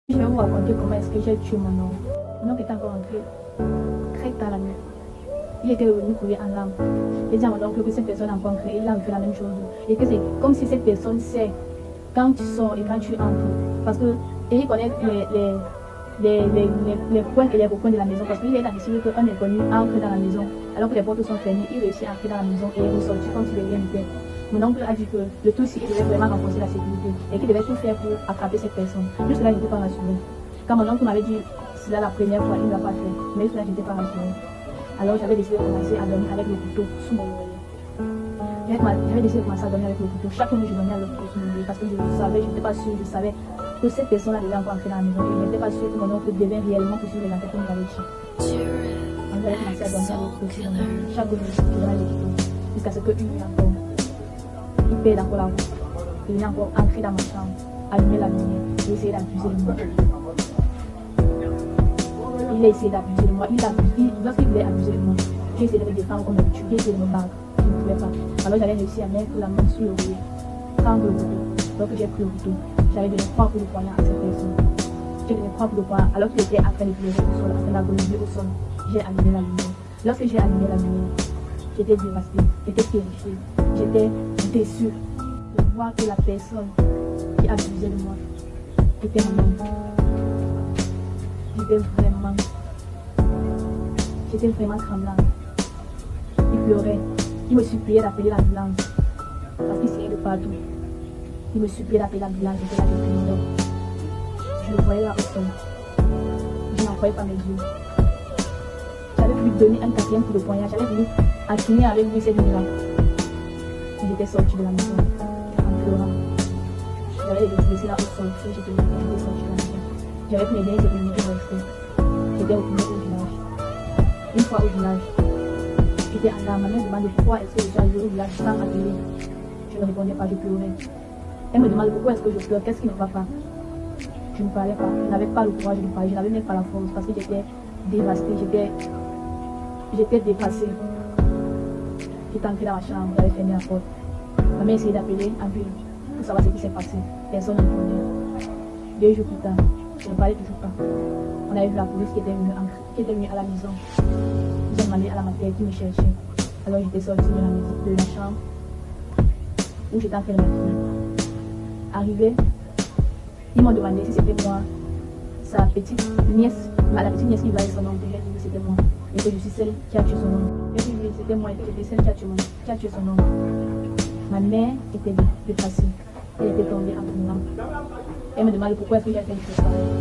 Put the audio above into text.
Je vais vous raconter comment est-ce que j'ai tué mon oncle. Mon oncle est encore entré très tard la nuit. Il était revenu courir en larmes. Il dit à mon oncle que cette personne a rencontré, il a fait la même chose. Et que c'est comme si cette personne sait quand tu sors et quand tu entres. Parce que, et il connaît les points et les recoins de la maison. Parce qu'il est admissible qu'un inconnu entre dans la maison. Alors que les portes sont fermées, il réussit à entrer dans la maison et ressortir comme si de rien n'était. Mon oncle a dit que le tout ci, il devait vraiment renforcer la sécurité et qu'il devait tout faire pour attraper cette personne. Jusque-là, je n'étais pas rassurée. Quand mon oncle m'avait dit cela la première fois, il ne l'a pas fait. Mais jusque-là, je n'étais pas rassurée. Alors j'avais décidé de commencer à dormir avec le couteau sous mon oreiller. J'avais décidé de commencer à dormir avec le couteau. Chaque nuit, je dormais avec le couteau sous mon oreiller parce que je savais, je n'étais pas sûre, je savais que cette personne-là devait encore entrer dans la maison. Et je n'étais pas sûre que mon oncle devait réellement poursuivre les enquêtes comme il avait dit. Alors j'avais commencé à dormir avec le couteau sous mon oreille. Chaque nuit, je dormais avec le couteau jusqu'à ce qu'une nuit encore, il perd encore la route. Il est encore entré dans ma chambre, allumer la lumière et essayer d'abuser de moi. Il a essayé d'abuser de moi. Lorsqu'il voulait abuser de moi, j'ai essayé de me défendre comme d'habitude. J'ai essayé de me battre. Je ne pouvais pas. Alors j'avais réussi à mettre la main sur le rouleau, prendre le couteau. Donc j'ai pris le couteau. J'avais donné 3 coups de poignard à cette personne. J'ai donné 3 coups de poignard alors qu'il était en train de pleurer au sol, en train d'agoniser au sol. J'ai allumé la lumière. Lorsque j'ai allumé la lumière, j'étais dévastée, j'étais terrifiée, j'étais déçue de voir que la personne qui abusait de moi était mon homme. J'étais vraiment tremblante. Il pleurait. Il me suppliait d'appeler l'ambulance. Parce qu'il saignait de partout. Il me suppliait d'appeler l'ambulance. J'étais là depuis longtemps. Je le voyais là au sol. Je n'en croyais pas mes yeux. J'avais voulu donner un 4e coup de poignard. J'avais voulu attirer avec lui cette nuit-là. J'étais sortie de la maison en pleurant. J'avais laissé là au sol. J'étais sortie de la maison. J'avais pris les derniers économies qui me restaient. J'étais retournée au village. Une fois au village, j'étais en larmes. Ma mère me demandait pourquoi est-ce que je suis arrivée au village sans appeler. Je ne répondais pas, je pleurais. Elle me demandait pourquoi est-ce que je pleure, qu'est-ce qui ne va pas. Je ne parlais pas, je n'avais pas le courage de parler, je n'avais même pas la force parce que j'étais dévastée, j'étais dépassée. J'étais entrée dans ma chambre, j'avais fermé la porte. Ma mère essayait d'appeler en ville pour savoir ce qui s'est passé. Personne ne répondait. 2 jours plus tard, je ne parlais toujours pas. On avait vu la police qui était venue à la maison. Ils ont demandé à la matière qui me cherchait. Alors j'étais sortie de la chambre où j'étais en train de m'habiller. Arrivé, ils m'ont demandé si c'était moi, sa petite nièce, la petite nièce qui valait son nom. J'ai dit que c'était moi et que je suis celle qui a tué son nom. J'ai dit que c'était moi et que j'étais celle qui a tué son nom. Ma mère était dépassée. Elle était tombée en pleurant. Elle me demandait pourquoi est-ce que j'ai fait une chose pareille.